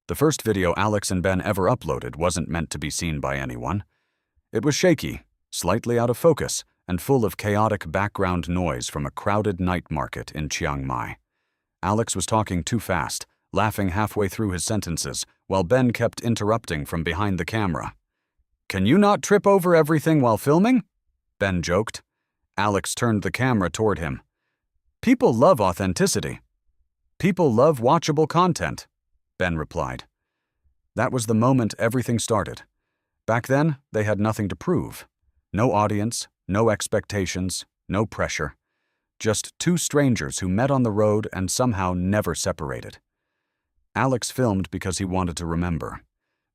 The first video Alex and Ben ever uploaded wasn't meant to be seen by anyone. It was shaky, slightly out of focus, and full of chaotic background noise from a crowded night market in Chiang Mai. Alex was talking too fast, laughing halfway through his sentences, while Ben kept interrupting from behind the camera. "Can you not trip over everything while filming?" Ben joked. Alex turned the camera toward him. "People love authenticity. People love watchable content," Ben replied. That was the moment everything started. Back then, they had nothing to prove. No audience, no expectations, no pressure. Just two strangers who met on the road and somehow never separated. Alex filmed because he wanted to remember.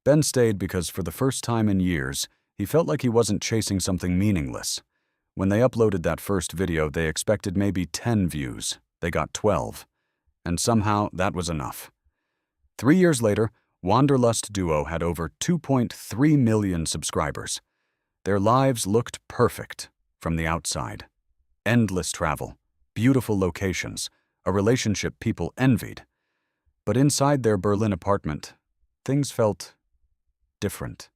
Ben stayed because for the first time in years, he felt like he wasn't chasing something meaningless. When they uploaded that first video, they expected maybe 10 views. They got 12. And somehow that was enough. 3 years later, Wanderlust Duo had over 2.3 million subscribers. Their lives looked perfect from the outside. Endless travel, beautiful locations, a relationship people envied. But inside their Berlin apartment, things felt different,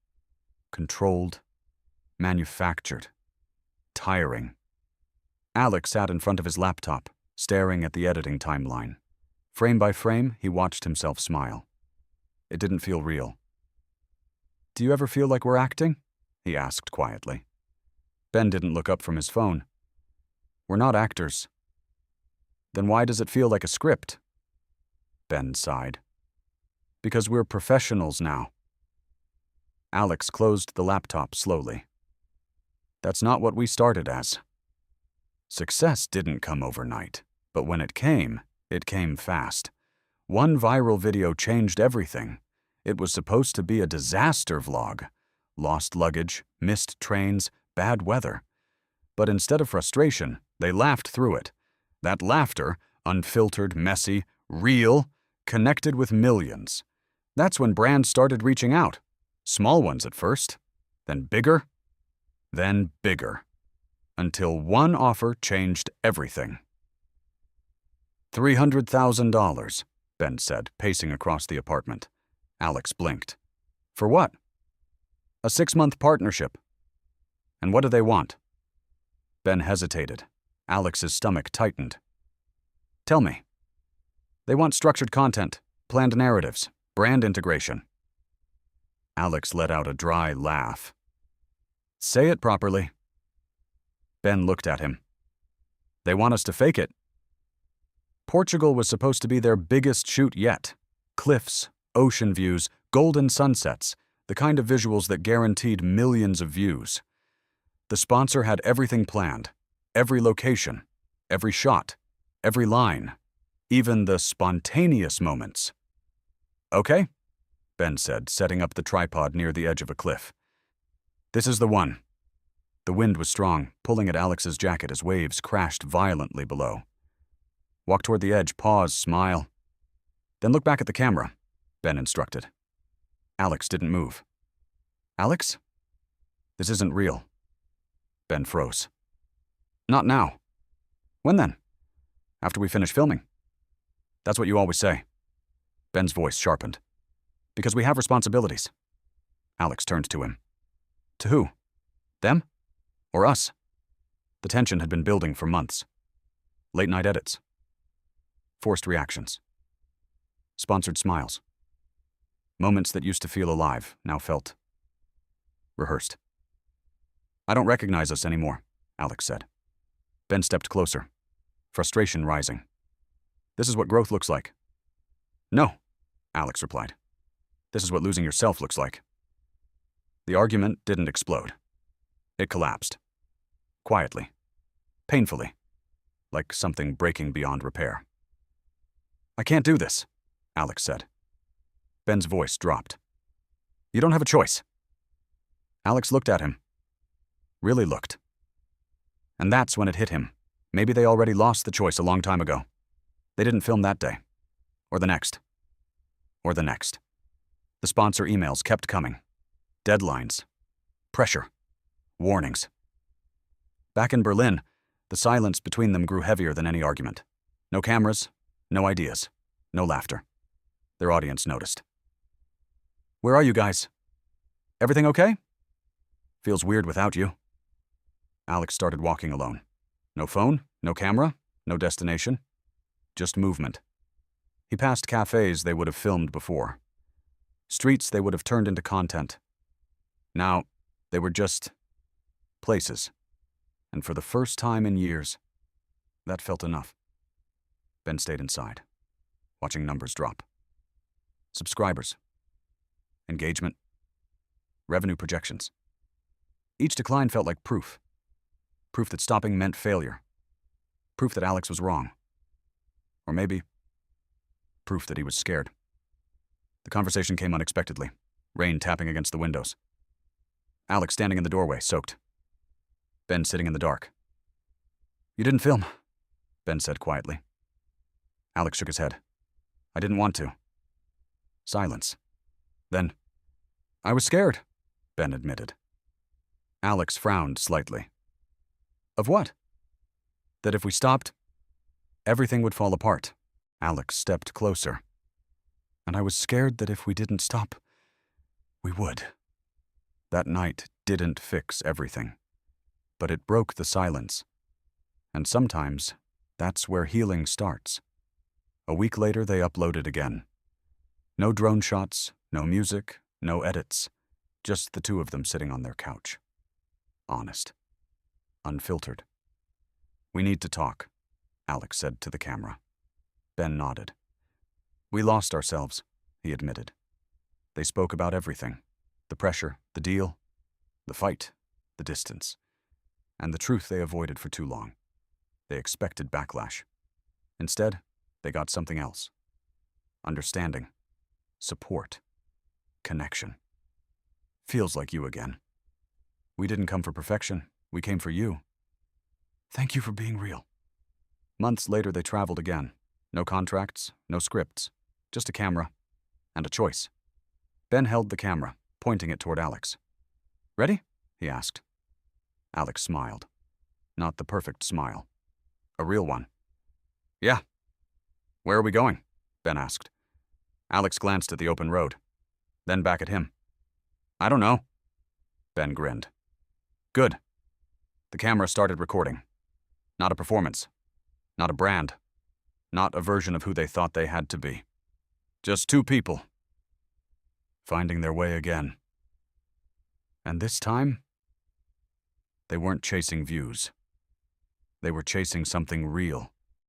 controlled, manufactured, tiring. Alex sat in front of his laptop, staring at the editing timeline. Frame by frame, he watched himself smile. It didn't feel real. "Do you ever feel like we're acting?" he asked quietly. Ben didn't look up from his phone. "We're not actors." "Then why does it feel like a script?" Ben sighed. "Because we're professionals now." Alex closed the laptop slowly. "That's not what we started as." Success didn't come overnight, but when it came fast. One viral video changed everything. It was supposed to be a disaster vlog. Lost luggage, missed trains, bad weather. But instead of frustration, they laughed through it. That laughter, unfiltered, messy, real, connected with millions. That's when brands started reaching out. Small ones at first, then bigger, until one offer changed everything. $300,000, Ben said, pacing across the apartment. Alex blinked. "For what?" "A 6-month partnership." "And what do they want?" Ben hesitated. Alex's stomach tightened. "Tell me." "They want structured content, planned narratives, brand integration." Alex let out a dry laugh. "Say it properly." Ben looked at him. "They want us to fake it." Portugal was supposed to be their biggest shoot yet. Cliffs, ocean views, golden sunsets, the kind of visuals that guaranteed millions of views. The sponsor had everything planned, every location, every shot, every line, even the spontaneous moments. "Okay," Ben said, setting up the tripod near the edge of a cliff. "This is the one." The wind was strong, pulling at Alex's jacket as waves crashed violently below. "Walk toward the edge, pause, smile. Then look back at the camera," Ben instructed. Alex didn't move. "Alex? This isn't real." Ben froze. "Not now." "When then?" "After we finish filming." "That's what you always say." Ben's voice sharpened. "Because we have responsibilities." Alex turned to him. "To who? Them? Or us?" The tension had been building for months. Late-night edits. Forced reactions. Sponsored smiles. Moments that used to feel alive now felt rehearsed. "I don't recognize us anymore," Alex said. Ben stepped closer, frustration rising. "This is what growth looks like." "No," Alex replied. "This is what losing yourself looks like." The argument didn't explode. It collapsed. Quietly. Painfully. Like something breaking beyond repair. "I can't do this," Alex said. Ben's voice dropped. "You don't have a choice." Alex looked at him. Really looked. And that's when it hit him. Maybe they already lost the choice a long time ago. They didn't film that day. Or the next. Or the next. The sponsor emails kept coming. Deadlines. Pressure. Warnings. Back in Berlin, the silence between them grew heavier than any argument. No cameras, no ideas, no laughter. Their audience noticed. Where are you guys? Everything okay? Feels weird without you. Alex started walking alone. No phone, no camera, no destination. Just movement. He passed cafes they would have filmed before. Streets they would have turned into content. Now, they were just places. And for the first time in years, that felt enough. Ben stayed inside, watching numbers drop. Subscribers. Engagement. Revenue projections. Each decline felt like proof. Proof that stopping meant failure. Proof that Alex was wrong. Or maybe, proof that he was scared. The conversation came unexpectedly, rain tapping against the windows. Alex standing in the doorway, soaked. Ben sitting in the dark. You didn't film, Ben said quietly. Alex shook his head. I didn't want to. Silence. Then, I was scared, Ben admitted. Alex frowned slightly. Of what? That if we stopped, everything would fall apart. Alex stepped closer. And I was scared that if we didn't stop, we would. That night didn't fix everything, but it broke the silence. And sometimes, that's where healing starts. A week later, they uploaded again. No drone shots, no music, no edits. Just the two of them sitting on their couch. Honest. Unfiltered. We need to talk, Alex said to the camera. Ben nodded. We lost ourselves, he admitted. They spoke about everything. The pressure, the deal, the fight, the distance. And the truth they avoided for too long. They expected backlash. Instead, they got something else. Understanding. Support. Connection. Feels like you again. We didn't come for perfection. We came for you. Thank you for being real. Months later, they traveled again. No contracts, no scripts. Just a camera. And a choice. Ben held the camera, pointing it toward Alex. Ready? He asked. Alex smiled. Not the perfect smile. A real one. Yeah. Where are we going? Ben asked. Alex glanced at the open road, then back at him. I don't know. Ben grinned. Good. The camera started recording. Not a performance. Not a brand. Not a version of who they thought they had to be. Just two people. Finding their way again. And this time, they weren't chasing views. They were chasing something real.